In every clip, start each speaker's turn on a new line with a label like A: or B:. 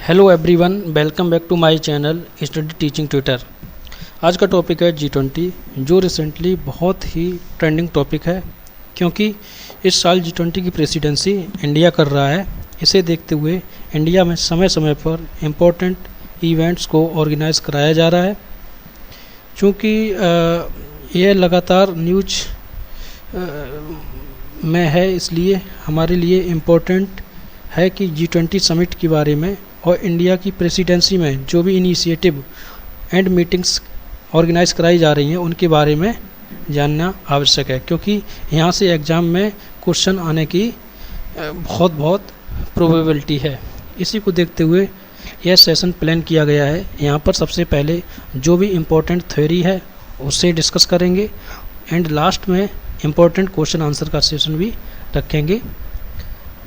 A: Hello everyone, welcome back to my channel study teaching tutor. आज का topic है G20, जो रिसेंटली बहुत ही ट्रेंडिंग टॉपिक है क्योंकि इस साल G20 की प्रेसिडेंसी इंडिया कर रहा है। इसे देखते हुए इंडिया में समय समय पर इम्पोर्टेंट इवेंट्स को ऑर्गेनाइज कराया जा रहा है। चूँकि यह लगातार न्यूज में है, इसलिए हमारे लिए इम्पोर्टेंट है कि G20 समिट के बारे में और इंडिया की प्रेसिडेंसी में जो भी इनिशिएटिव एंड मीटिंग्स ऑर्गेनाइज कराई जा रही हैं उनके बारे में जानना आवश्यक है, क्योंकि यहाँ से एग्ज़ाम में क्वेश्चन आने की बहुत प्रोबेबिलिटी है। इसी को देखते हुए यह सेशन प्लान किया गया है। यहाँ पर सबसे पहले जो भी इम्पोर्टेंट थ्योरी है उससे डिस्कस करेंगे एंड लास्ट में इम्पोर्टेंट क्वेश्चन आंसर का सेशन भी रखेंगे,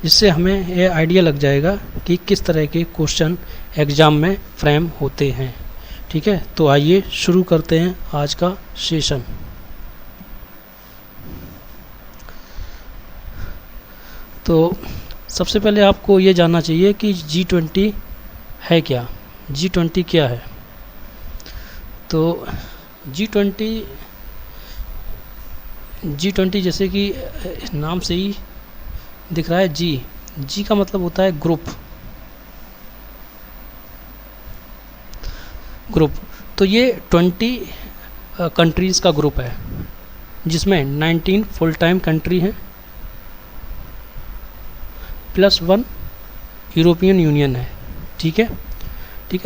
A: जिससे हमें यह आइडिया लग जाएगा कि किस तरह के क्वेश्चन एग्ज़ाम में फ्रेम होते हैं। ठीक है, तो आइए शुरू करते हैं आज का सेशन। तो सबसे पहले आपको ये जानना चाहिए कि G20 है क्या। G20 क्या है? तो G20 जैसे कि नाम से ही दिख रहा है, जी का मतलब होता है ग्रुप। तो ये 20 कंट्रीज़ का ग्रुप है, जिसमें 19 फुल टाइम कंट्री हैं प्लस 1 यूरोपियन यूनियन है। ठीक है,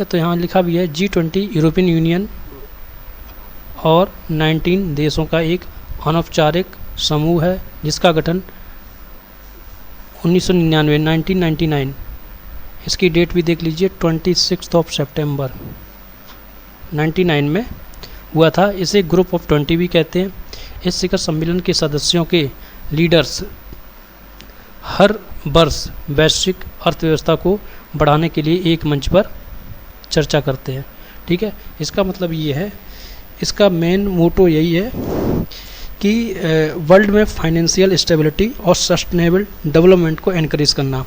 A: तो यहाँ लिखा भी है G20 यूरोपियन यूनियन और 19 देशों का एक अनौपचारिक समूह है, जिसका गठन 1999 इसकी डेट भी देख लीजिए, 26 सितंबर 99 में हुआ था। इसे ग्रुप ऑफ 20 भी कहते हैं। इस शिखर सम्मेलन के सदस्यों के लीडर्स हर वर्ष वैश्विक अर्थव्यवस्था को बढ़ाने के लिए एक मंच पर चर्चा करते हैं। ठीक है, इसका मतलब ये है, इसका मेन मोटो यही है कि वर्ल्ड में फाइनेंशियल स्टेबिलिटी और सस्टेनेबल डेवलपमेंट को एनकरेज करना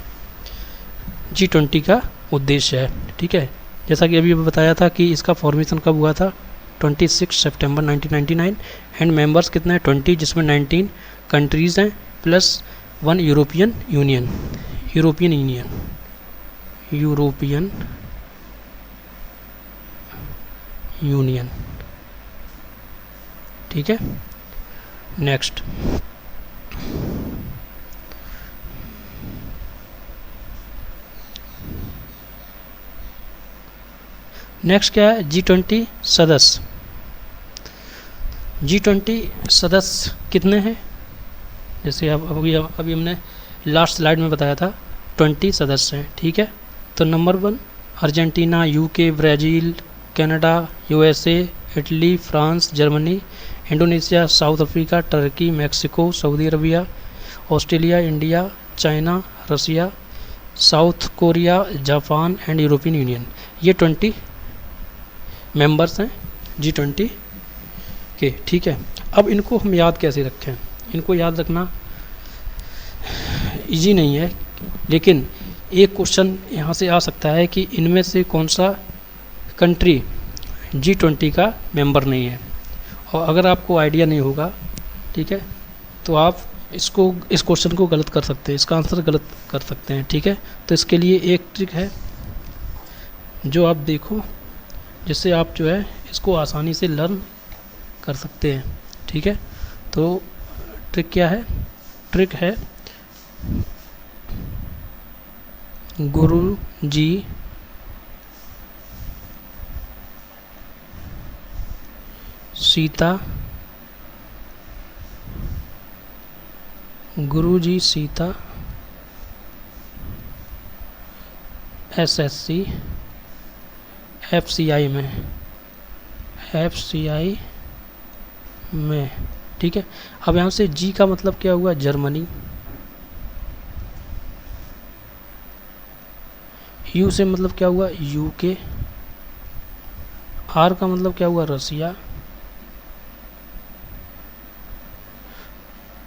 A: G20 का उद्देश्य है। ठीक है, जैसा कि अभी बताया था कि इसका फॉर्मेशन कब हुआ था, 26 सितंबर 1999 एंड मेंबर्स कितने हैं, 20, जिसमें 19 कंट्रीज़ हैं प्लस 1 यूरोपियन यूनियन। ठीक है, नेक्स्ट क्या है, G20 सदस्य। G20 सदस्य कितने हैं, जैसे अभी हमने लास्ट स्लाइड में बताया था 20 सदस्य हैं। ठीक है, तो number 1 Argentina, UK, Brazil, Canada, USA, Italy, France, Germany, Indonesia, South Africa, Turkey, Mexico, Saudi Arabia, Australia, India, China, Russia, South Korea, Japan and European Union. ये 20 मेंबर्स हैं G20 के। ठीक है, अब इनको हम याद कैसे रखें? इनको याद रखना इजी नहीं है, लेकिन एक क्वेश्चन यहाँ से आ सकता है कि इनमें से कौन सा कंट्री G20 का मेंबर नहीं है। और अगर आपको आइडिया नहीं होगा, ठीक है, तो आप इस क्वेश्चन को गलत कर सकते हैं, इसका आंसर गलत कर सकते हैं। ठीक है, तो इसके लिए एक ट्रिक है जो आप देखो, जिससे आप जो है इसको आसानी से लर्न कर सकते हैं। ठीक है, तो ट्रिक क्या है? ट्रिक है गुरु जी सीता SSC FCI में। ठीक है, अब यहाँ से G का मतलब क्या हुआ, जर्मनी। U से मतलब क्या हुआ, UK। R का मतलब क्या हुआ, रसिया।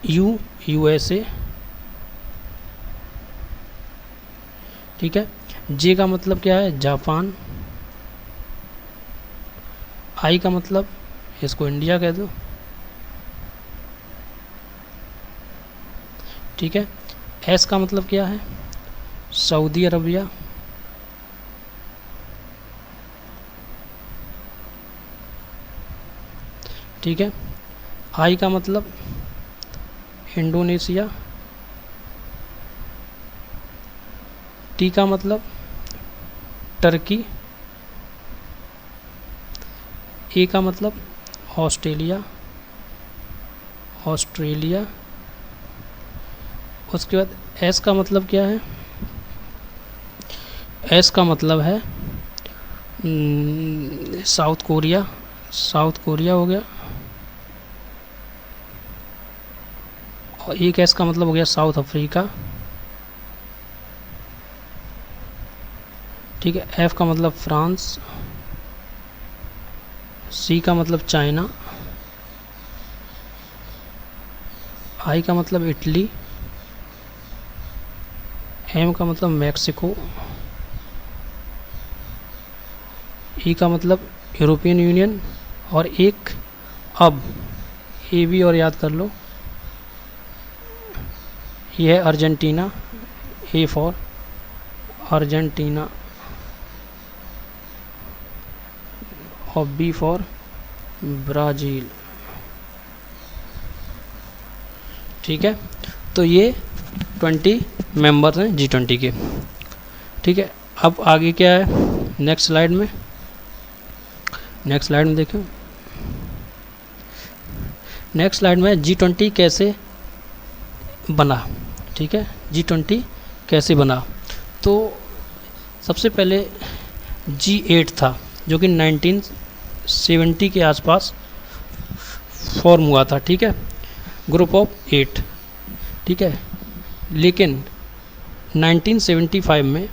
A: USA, ठीक है। जे का मतलब क्या है, जापान। आई का मतलब इसको इंडिया कह दो, ठीक है। एस का मतलब क्या है, सऊदी अरबिया। ठीक है। आई का मतलब इंडोनेशिया। टी का मतलब टर्की। ए का मतलब ऑस्ट्रेलिया, ऑस्ट्रेलिया। उसके बाद एस का मतलब क्या है, एस का मतलब है साउथ कोरिया, साउथ कोरिया हो गया। और एक एस का मतलब हो गया साउथ अफ्रीका। ठीक है। एफ का मतलब फ्रांस। सी का मतलब चाइना। आई का मतलब इटली। एम का मतलब मैक्सिको। ई का मतलब यूरोपियन यूनियन। और एक अब ए भी और याद कर लो, ये है अर्जेंटीना। ए फॉर अर्जेंटीना और बी फॉर ब्राज़ील। ठीक है। तो ये 20 मेंबर्स हैं G20 के। ठीक है। अब आगे क्या है नेक्स्ट स्लाइड में, नेक्स्ट स्लाइड में देखो। नेक्स्ट स्लाइड में G20 कैसे बना। ठीक है। G20 कैसे बना, तो सबसे पहले G8 था जो कि 1970 के आसपास फॉर्म हुआ था। ठीक है, ग्रुप ऑफ 8। ठीक है। लेकिन 1975 में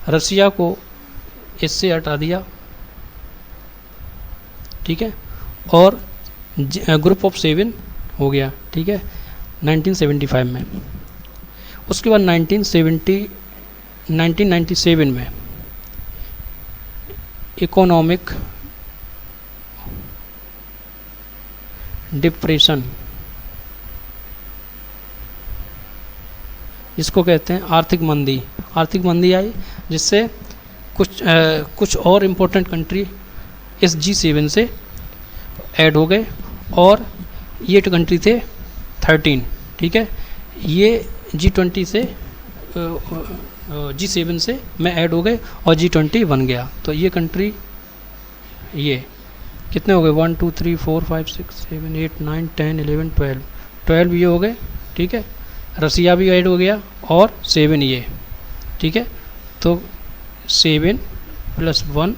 A: रसिया को इससे हटा दिया। ठीक है। और ग्रुप ऑफ 7 हो गया। ठीक है, 1975 में। उसके बाद 1997 में इकोनॉमिक डिप्रेशन, इसको कहते हैं आर्थिक मंदी, आर्थिक मंदी आई, जिससे कुछ और इम्पोर्टेंट कंट्री इस G7 से ऐड हो गए। और ये कंट्री थे 13। ठीक है, ये G20 से G7 से में ऐड हो गए और G20 बन गया। तो ये कंट्री ये कितने हो गए, 1 2 3 4 5 6 7 8 9 10 11 12 12 ये हो गए। ठीक है, रसिया भी ऐड हो गया और 7 ये। ठीक है, तो 7 + 1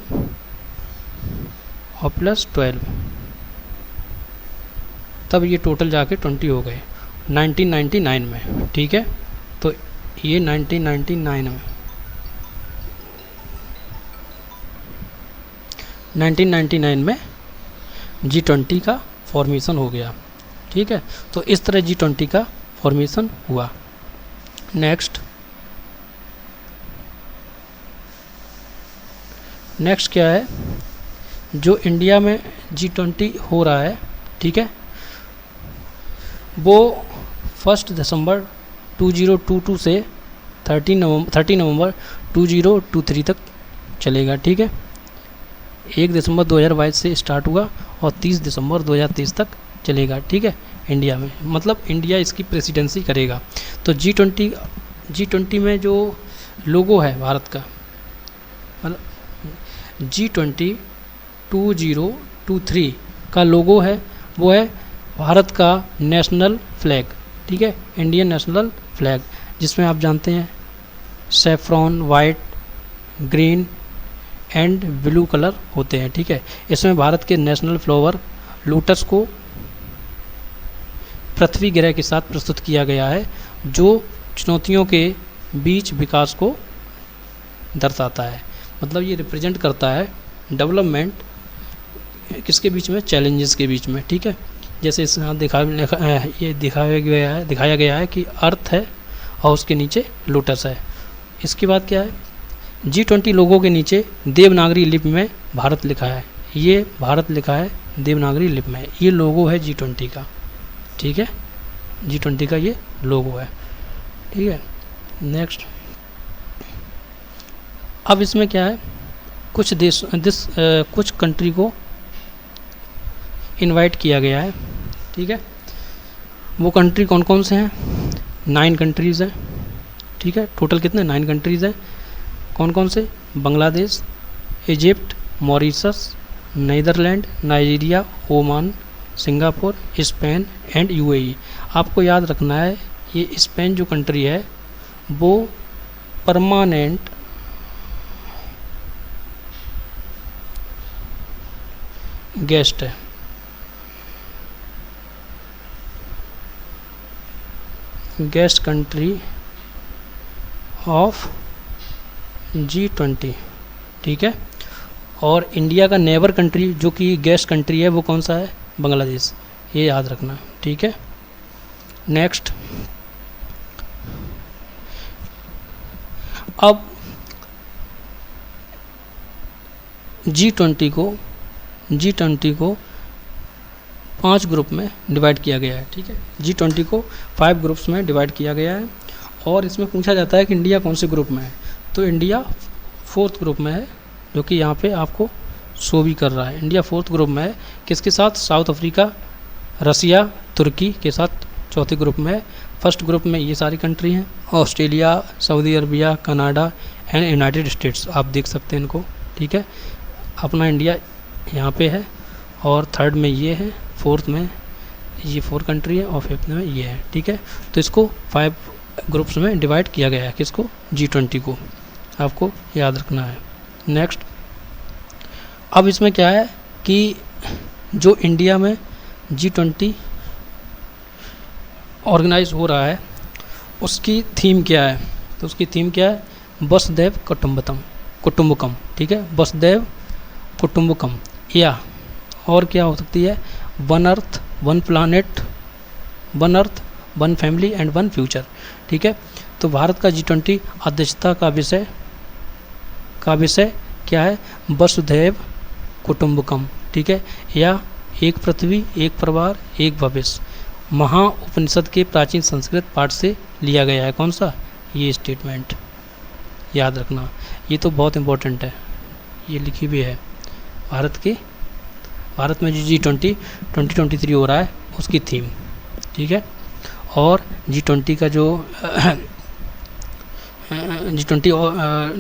A: और +12, तब ये टोटल जाके 20 हो गए 1999 में। ठीक है, तो ये 1999 में 1999 में G20 का फॉर्मेशन हो गया। ठीक है, तो इस तरह G20 का फॉर्मेशन हुआ। नेक्स्ट क्या है, जो इंडिया में G20 हो रहा है, ठीक है, वो 1 दिसंबर 2022 से 30 नवंबर 2023 तक चलेगा। ठीक है, 1 दिसंबर 2022 से स्टार्ट हुआ और 30 दिसंबर 2023 तक चलेगा। ठीक है, इंडिया में, मतलब इंडिया इसकी प्रेसिडेंसी करेगा। तो G20 में जो लोगो है भारत का, मतलब G20 2023 का लोगो है, वो है भारत का नेशनल फ्लैग। ठीक है, इंडियन नेशनल फ्लैग, जिसमें आप जानते हैं saffron, white, green and blue colour होते हैं। ठीक है, इसमें भारत के नेशनल फ्लावर लोटस को पृथ्वी ग्रह के साथ प्रस्तुत किया गया है, जो चुनौतियों के बीच विकास को दर्शाता है। मतलब ये रिप्रेजेंट करता है डेवलपमेंट किसके बीच में, चैलेंजेस के बीच में। ठीक है, जैसे इसमें दिखाया गया है कि अर्थ है और उसके नीचे लोटस है। इसके बाद क्या है, G20 लोगों के नीचे देवनागरी लिपि में भारत लिखा है, ये भारत लिखा है देवनागरी लिपि में, ये लोगो है G20 का, ठीक है, G20 का ये लोगो है, ठीक है। नेक्स्ट, अब इसमें क्या है, कुछ कुछ कंट्री को इनवाइट किया गया है, ठीक है। वो कंट्री कौन कौन से हैं, 9 कंट्रीज़ हैं, ठीक है। टोटल कितने, 9 कंट्रीज़ हैं। कौन कौन से, Bangladesh, Egypt, Mauritius, Netherlands, Nigeria, Oman, Singapore, Spain and UAE. आपको याद रखना है, ये स्पेन जो कंट्री है वो परमानेंट गेस्ट है, गेस्ट कंट्री ऑफ G20, ठीक है। और इंडिया का नेबर कंट्री जो कि गेस्ट कंट्री है वो कौन सा है, बांग्लादेश, ये याद रखना, ठीक है। नेक्स्ट, अब G20 को 5 ग्रुप में डिवाइड किया गया है, ठीक है। G20 को 5 ग्रुप्स में डिवाइड किया गया है और इसमें पूछा जाता है कि इंडिया कौन से ग्रुप में है, तो इंडिया 4th ग्रुप में है, जो कि यहाँ पे आपको शो भी कर रहा है। इंडिया 4th ग्रुप में है, किसके साथ, साउथ अफ्रीका, रसिया, तुर्की के साथ 4थे ग्रुप में है। 1st ग्रुप में ये सारी कंट्री हैं, Australia, Saudi Arabia, Canada and United states, आप देख सकते हैं इनको, ठीक है। अपना इंडिया यहाँ पे है और 3rd में ये है, 4th में ये 4 कंट्री है और 5th में ये है, ठीक है। तो इसको 5 ग्रुप्स में डिवाइड किया गया है, किसको, G20 को, आपको याद रखना है। नेक्स्ट, अब इसमें क्या है कि जो इंडिया में G20 ऑर्गेनाइज हो रहा है उसकी थीम क्या है, तो उसकी थीम क्या है, वसुधैव कुटुम्बकम, ठीक है, वसुधैव कुटुम्बकम, या और क्या हो सकती है, one earth one planet, one earth one family and one future, ठीक है। तो भारत का G20 अध्यक्षता का विषय क्या है, वसुधैव कुटुम्बकम, ठीक है, या एक पृथ्वी, एक परिवार, एक भविष्य, महाउपनिषद के प्राचीन संस्कृत पाठ से लिया गया है। कौन सा, ये स्टेटमेंट याद रखना, ये तो बहुत इम्पोर्टेंट है, ये लिखी भी है। भारत में जो G20 2023 हो रहा है उसकी थीम, ठीक है। और G20 का जो G20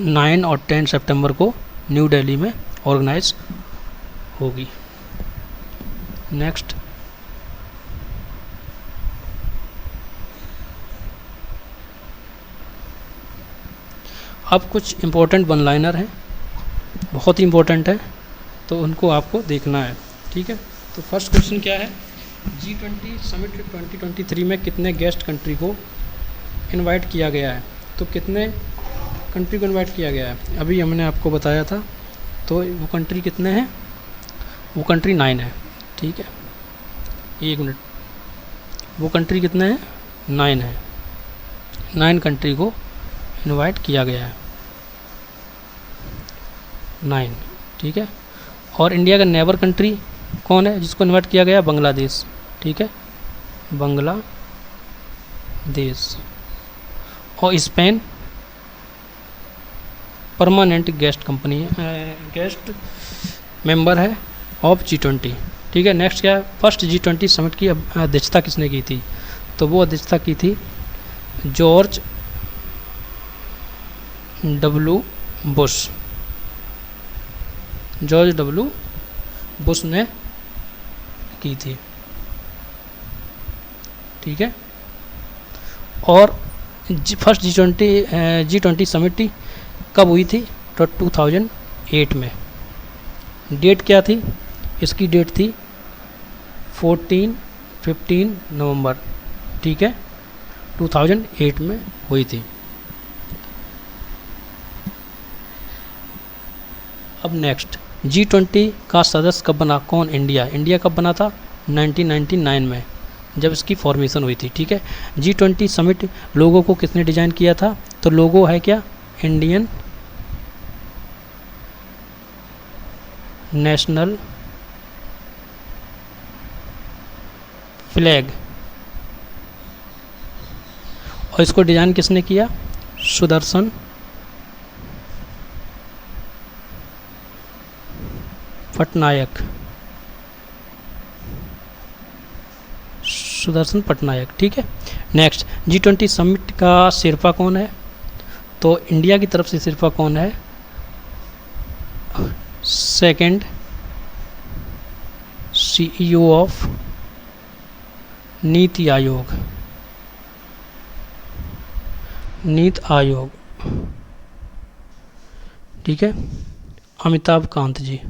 A: 9 और 10 सितंबर को न्यू दिल्ली में ऑर्गेनाइज होगी। नेक्स्ट, अब कुछ इम्पोर्टेंट वन लाइनर हैं, बहुत ही इम्पोर्टेंट है, तो उनको आपको देखना है, ठीक है। तो फर्स्ट क्वेश्चन क्या है, G20 समिट 2023 में कितने गेस्ट कंट्री को इनवाइट किया गया है, तो कितने कंट्री को इनवाइट किया गया है, अभी हमने आपको बताया था। तो वो कंट्री कितने हैं, वो कंट्री 9 है, ठीक है, 1 मिनट, वो कंट्री कितने हैं, 9 है, 9 कंट्री को इनवाइट किया गया है, 9, ठीक है। और इंडिया का नेबर कंट्री कौन है जिसको इनवाइट किया गया, बांग्लादेश, ठीक है, बांग्लादेश। और स्पेन परमानेंट गेस्ट कंपनी है, गेस्ट मेंबर है ऑफ G20, ठीक है। नेक्स्ट क्या है, फर्स्ट G20 समिट की अध्यक्षता किसने की थी, तो वो अध्यक्षता की थी जॉर्ज डब्ल्यू बुश ने की थी, ठीक है। और फर्स्ट G20 समिट कब हुई थी, तो 2008 में। डेट क्या थी, इसकी डेट थी 14-15 नवंबर, ठीक है, 2008 में हुई थी। अब नेक्स्ट, G20 का सदस्य कब बना, कौन, इंडिया कब बना था, 1999 में। जब इसकी फॉर्मेशन हुई थी, ठीक है। G20 समिट लोगो को किसने डिजाइन किया था? तो लोगो है क्या? इंडियन नेशनल फ्लैग, और इसको डिजाइन किसने किया? सुदर्शन पटनायक, सुदर्शन पटनायक, ठीक है। नेक्स्ट, G20 समिट का शेरपा कौन है? तो इंडिया की तरफ से शेरपा कौन है? Second CEO of NITI Aayog, NITI Aayog, ठीक है, अमिताभ कांत जी,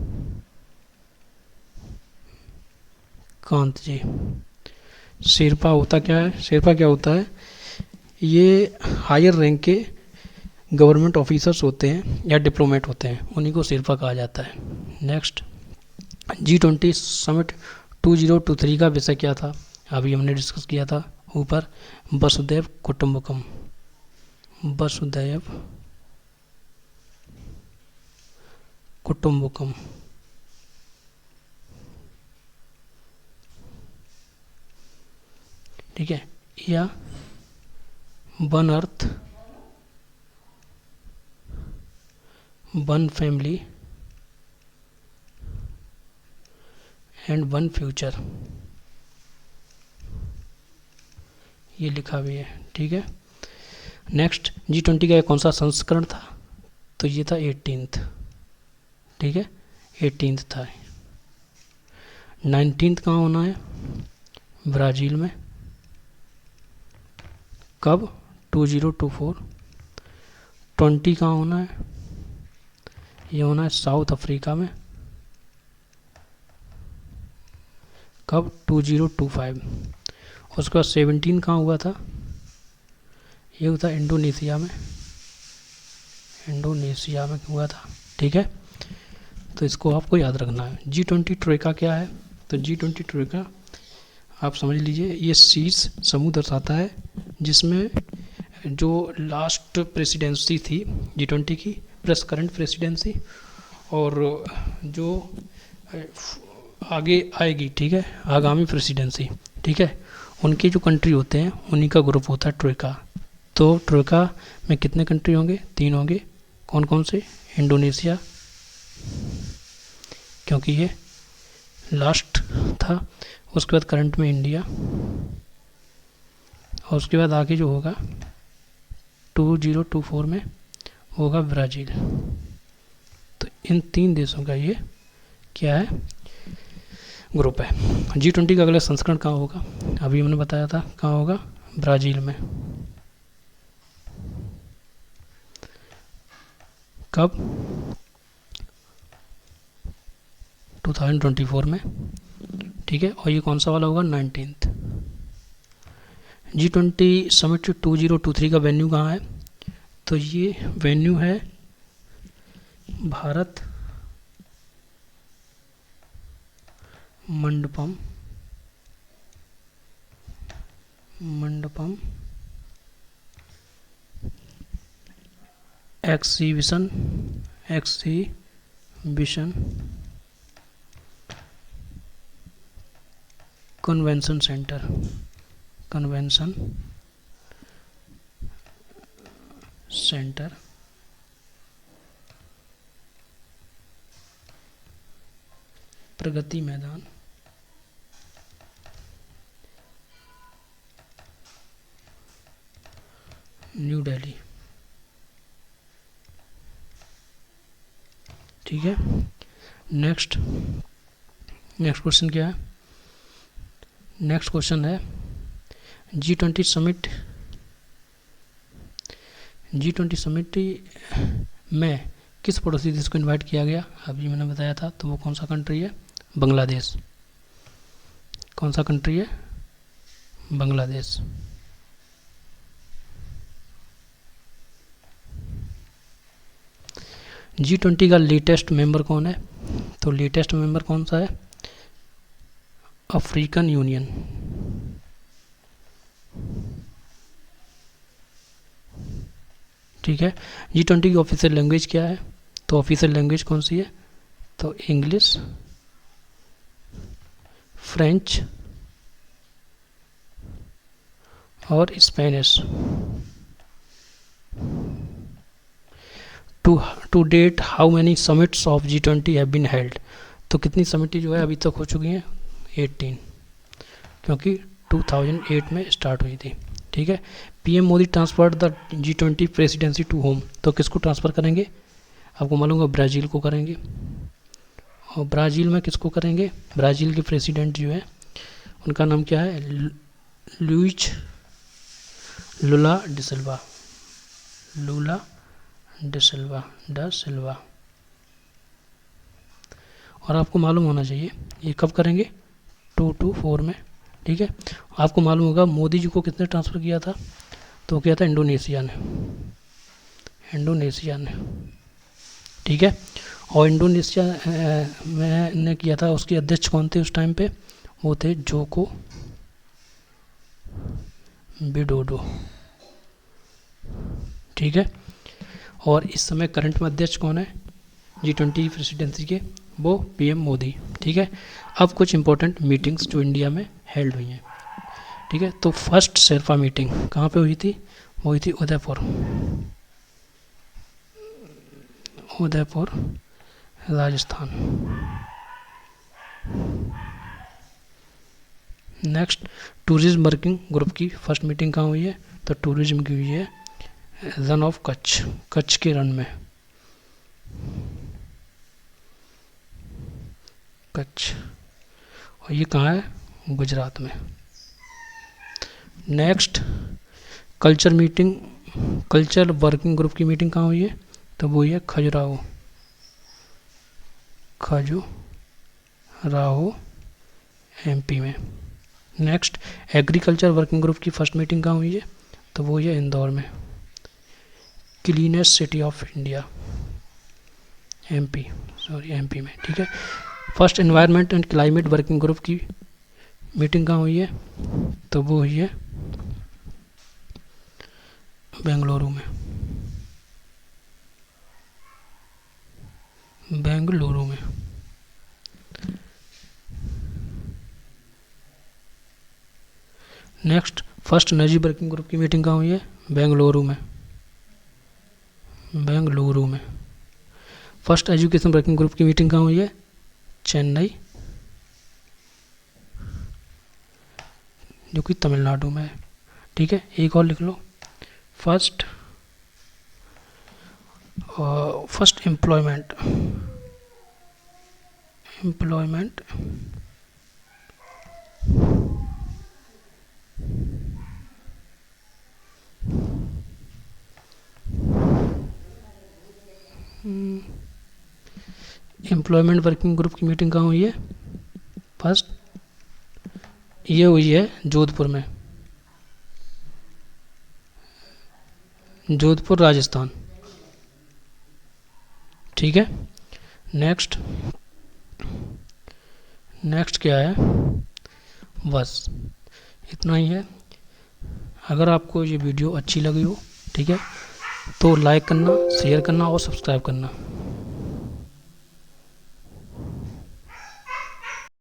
A: कांत जी। शेरपा होता क्या है? शेरपा क्या होता है? ये हायर रैंक के गवर्नमेंट ऑफिसर्स होते हैं या डिप्लोमेट होते हैं, उन्हीं को शेरपा कहा जाता है। नेक्स्ट, G20 समिट 2023 का विषय क्या था? अभी हमने डिस्कस किया था ऊपर, वसुधैव कुटुंबकम, वसुधैव कुटुंबकम, ठीक है, या one earth one family and one future, ये लिखा भी है, ठीक है। नेक्स्ट, G20 का कौन सा संस्करण था? तो ये था 18th, ठीक है, 18th था। 19th कहाँ होना है? ब्राज़ील में। कब? 2024। 20 कहाँ होना है? ये होना है साउथ अफ्रीका में। कब? 2025। उसके बाद 17 कहाँ हुआ था? ये हुआ था इंडोनेशिया में, इंडोनेशिया में हुआ था, ठीक है। तो इसको आपको याद रखना है। G20 ट्रोइका क्या है? तो G20 ट्रोइका आप समझ लीजिए, ये शीर्ष समूह दर्शाता है जिसमें जो लास्ट प्रेसिडेंसी थी G20 की, प्लस करंट प्रेसिडेंसी, और जो आगे आएगी, ठीक है, आगामी प्रेसिडेंसी, ठीक है, उनके जो कंट्री होते हैं उन्हीं का ग्रुप होता है ट्रोइका। तो ट्रोइका में कितने कंट्री होंगे? 3 होंगे। कौन कौन से? इंडोनेशिया, क्योंकि ये लास्ट था, उसके बाद करंट में इंडिया, और उसके बाद आगे जो होगा 2024 में होगा ब्राज़ील। तो इन 3 देशों का ये क्या है? ग्रुप है। G20 का अगला संस्करण कहाँ होगा? अभी हमने बताया था कहाँ होगा? ब्राज़ील में। कब? 2024 में, ठीक है। और ये कौन सा वाला होगा? 19th। G20 समिट 2023 का वेन्यू कहाँ है? तो ये वेन्यू है Bharat Mandapam, exhibition convention centre, Pragati Maidan, New Delhi, ठीक है। नेक्स्ट क्वेश्चन क्या है? नेक्स्ट क्वेश्चन है G20 समिट में किस पड़ोसी देश को इनवाइट किया गया? अभी मैंने बताया था, तो वो कौन सा कंट्री है? बांग्लादेश। कौन सा कंट्री है? बांग्लादेश। G20 का लेटेस्ट मेंबर कौन है? तो लेटेस्ट मेंबर कौन सा है? अफ्रीकन यूनियन, ठीक है। G20 की ऑफिशियल लैंग्वेज क्या है? तो ऑफिशियल लैंग्वेज कौन सी है? तो इंग्लिश, फ्रेंच और Spanish. To date how many summits of G20 have been held? तो कितनी समिट जो है अभी तक हो चुकी हैं? 18, क्योंकि 2008 में स्टार्ट हुई थी। ठीक है। PM Modi transfer the G20 presidency to whom? तो किसको ट्रांसफ़र करेंगे? आपको मालूम है ब्राज़ील को करेंगे। और ब्राज़ील में किसको करेंगे? ब्राज़ील के प्रेसिडेंट जो है उनका नाम क्या है? लुइज लुला डिसिल्वा। लूला डिसिल्वा। और आपको मालूम होना चाहिए ये कब करेंगे? 224 में। ठीक है। आपको मालूम होगा मोदी जी को किसने ट्रांसफ़र किया था? तो किया था इंडोनेशिया ने। ठीक है। और इंडोनेशिया में ने किया था, उसके अध्यक्ष कौन थे उस टाइम पे? वो थे जोको विडोडो। ठीक है। और इस समय करंट में अध्यक्ष कौन है G20 प्रेसिडेंसी के? वो पीएम मोदी। ठीक है। अब कुछ इंपॉर्टेंट मीटिंग्स जो इंडिया में हेल्ड हुई हैं। ठीक है। तो फर्स्ट शेरपा मीटिंग कहाँ पे हुई थी? वो हुई थी Udaipur Rajasthan. Next, tourism working group की फर्स्ट मीटिंग कहाँ हुई है? तो टूरिज्म की हुई है रण ऑफ कच्छ के रण में। कच्छ, और ये कहाँ है? गुजरात में। नेक्स्ट, कल्चर वर्किंग ग्रुप की मीटिंग कहाँ हुई है? तो वो ये खजुराहो MP में। नेक्स्ट, एग्रीकल्चर वर्किंग ग्रुप की फर्स्ट मीटिंग कहाँ हुई है? तो वो ये इंदौर में। Cleanest city of India MP में। ठीक है। First environment and climate working group की मीटिंग कहाँ हुई है? तो वो हुई है बेंगलुरु में। Next, first energy working group की मीटिंग कहाँ हुई है? बेंगलुरु में। फर्स्ट एजुकेशन वर्किंग ग्रुप की मीटिंग कहाँ हुई है? चेन्नई, जो कि तमिलनाडु में है। ठीक है। एक और लिख लो, first employment employment working group की मीटिंग कहाँ हुई है? फर्स्ट ये हुई है जोधपुर में, जोधपुर राजस्थान। ठीक है। नेक्स्ट क्या है? बस इतना ही है। अगर आपको ये वीडियो अच्छी लगी हो, ठीक है, तो लाइक करना, शेयर करना और सब्सक्राइब करना।